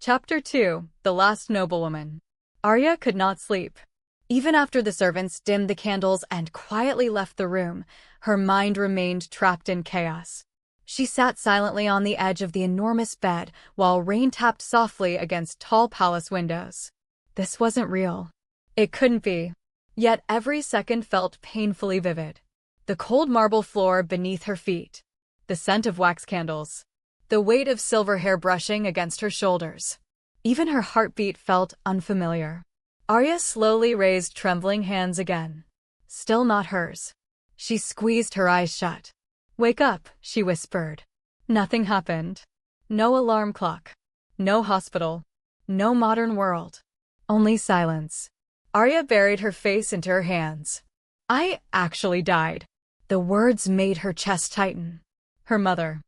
Chapter 2: The Last Noblewoman. Aarya could not sleep. Even after the servants dimmed the candles and quietly left the room, her mind remained trapped in chaos. She sat silently on the edge of the enormous bed while rain tapped softly against tall palace windows. This wasn't real. It couldn't be. Yet every second felt painfully vivid. The cold marble floor beneath her feet, the scent of wax candles, the weight of silver hair brushing against her shoulders. Even her heartbeat felt unfamiliar. Aarya slowly raised trembling hands again. Still not hers. She squeezed her eyes shut. "Wake up," she whispered. Nothing happened. No alarm clock. No hospital. No modern world. Only silence. Aarya buried her face into her hands. "I actually died." The words made her chest tighten. Her mother.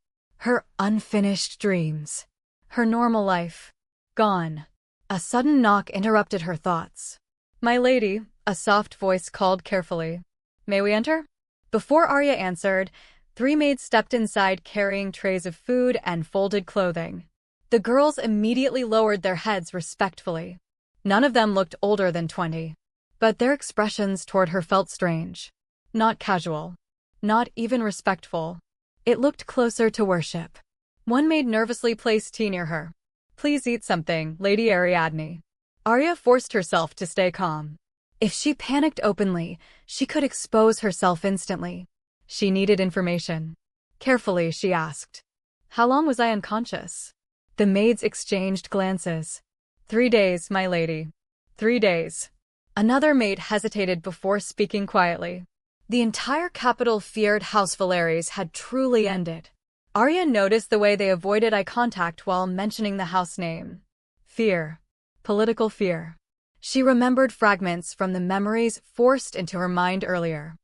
Her unfinished dreams. Her normal life. Gone. A sudden knock interrupted her thoughts. "My lady," a soft voice called carefully. "May we enter?" Before Aarya answered, 3 maids stepped inside carrying trays of food and folded clothing. The girls immediately lowered their heads respectfully. None of them looked older than 20. But their expressions toward her felt strange. Not casual. Not even respectful. It looked closer to worship. One maid nervously placed tea near her. "Please eat something, Lady Ariadne." Aarya forced herself to stay calm. If she panicked openly, she could expose herself instantly. She needed information. Carefully, she asked, "How long was I unconscious?" The maids exchanged glances. 3 days, my lady. 3 days. Another maid hesitated before speaking quietly. The entire capital feared House Valerius had truly ended. Aarya noticed the way they avoided eye contact while mentioning the house name. Fear. Political fear. She remembered fragments from the memories forced into her mind earlier.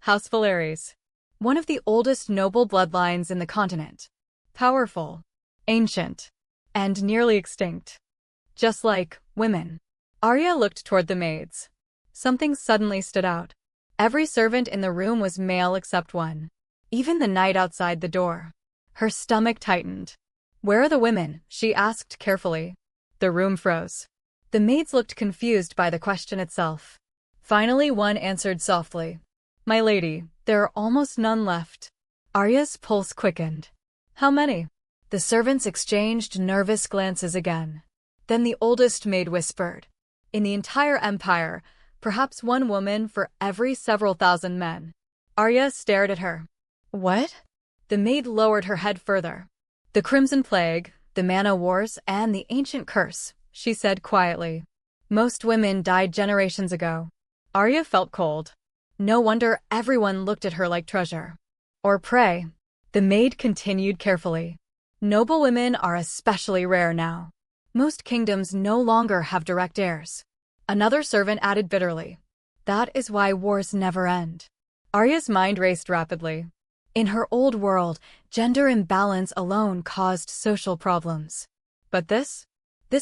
House Valerius. One of the oldest noble bloodlines in the continent. Powerful. Ancient. And nearly extinct. Just like women. Aarya looked toward the maids. Something suddenly stood out. Every servant in the room was male except one. Even the knight outside the door. Her stomach tightened. "Where are the women?" she asked carefully. The room froze. The maids looked confused by the question itself. Finally one answered softly. "My lady, there are almost none left." Aarya's pulse quickened. "How many?" The servants exchanged nervous glances again. Then the oldest maid whispered. "In the entire empire, perhaps 1 woman for every several thousand men." Aarya stared at her. "What?" The maid lowered her head further. "The Crimson Plague, the Mana Wars, and the Ancient Curse," she said quietly. "Most women died generations ago." Aarya felt cold. No wonder everyone looked at her like treasure. Or prey. The maid continued carefully. "Noble women are especially rare now. Most kingdoms no longer have direct heirs." Another servant added bitterly. "That is why wars never end." Arya's mind raced rapidly. In her old world, gender imbalance alone caused social problems. But this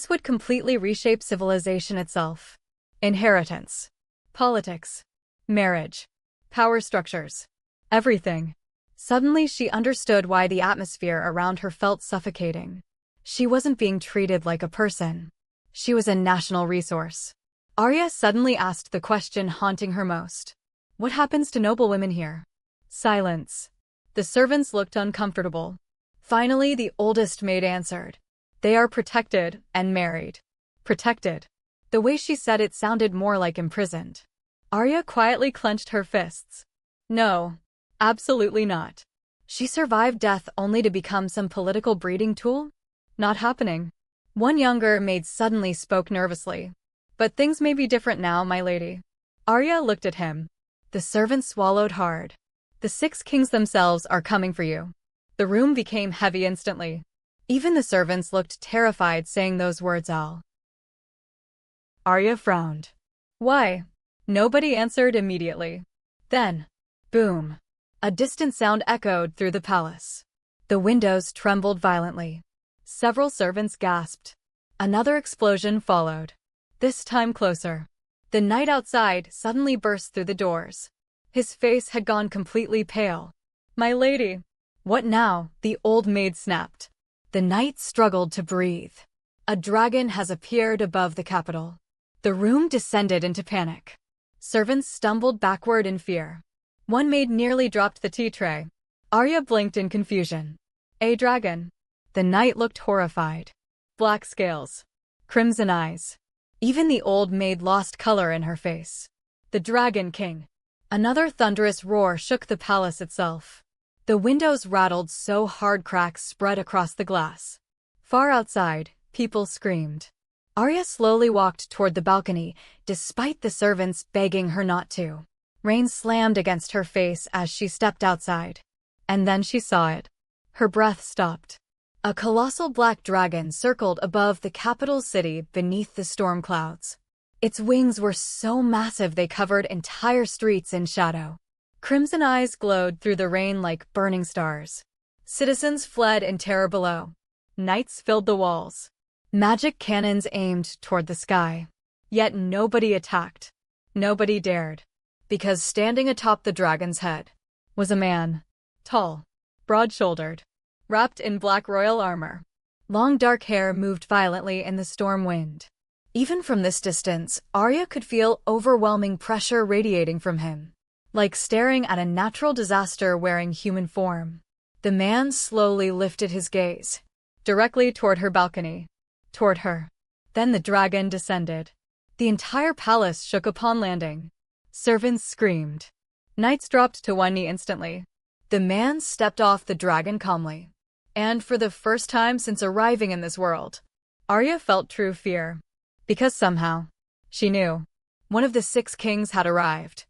would completely reshape civilization itself. Inheritance. Politics. Marriage. Power structures. Everything. Suddenly she understood why the atmosphere around her felt suffocating. She wasn't being treated like a person. She was a national resource. Aarya suddenly asked the question haunting her most. "What happens to noble women here?" Silence. The servants looked uncomfortable. Finally, the oldest maid answered. "They are protected and married." Protected. The way she said it sounded more like imprisoned. Aarya quietly clenched her fists. No. Absolutely not. She survived death only to become some political breeding tool? Not happening. One younger maid suddenly spoke nervously. "But things may be different now, my lady." Aarya looked at him. The servant swallowed hard. "The 6 kings themselves are coming for you." The room became heavy instantly. Even the servants looked terrified saying those words out. Aarya frowned. "Why?" Nobody answered immediately. Then, boom. A distant sound echoed through the palace. The windows trembled violently. Several servants gasped. Another explosion followed. This time closer. The knight outside suddenly burst through the doors. His face had gone completely pale. "My lady." "What now?" the old maid snapped. The knight struggled to breathe. A dragon has appeared above the capital. The room descended into panic. Servants stumbled backward in fear. One maid nearly dropped the tea tray. Aarya blinked in confusion. A dragon. The knight looked horrified. Black scales. Crimson eyes. Even the old maid lost color in her face. The Dragon King. Another thunderous roar shook the palace itself. The windows rattled so hard cracks spread across the glass. Far outside, people screamed. Aarya slowly walked toward the balcony, despite the servants begging her not to. Rain slammed against her face as she stepped outside. And then she saw it. Her breath stopped. A colossal black dragon circled above the capital city beneath the storm clouds. Its wings were so massive they covered entire streets in shadow. Crimson eyes glowed through the rain like burning stars. Citizens fled in terror below. Knights filled the walls. Magic cannons aimed toward the sky. Yet nobody attacked. Nobody dared. Because standing atop the dragon's head was a man. Tall. Broad-shouldered. Wrapped in black royal armor. Long dark hair moved violently in the storm wind. Even from this distance, Aarya could feel overwhelming pressure radiating from him. Like staring at a natural disaster wearing human form. The man slowly lifted his gaze. Directly toward her balcony. Toward her. Then the dragon descended. The entire palace shook upon landing. Servants screamed. Knights dropped to one knee instantly. The man stepped off the dragon calmly. And for the first time since arriving in this world, Aarya felt true fear. Because somehow, she knew, one of the 6 kings had arrived.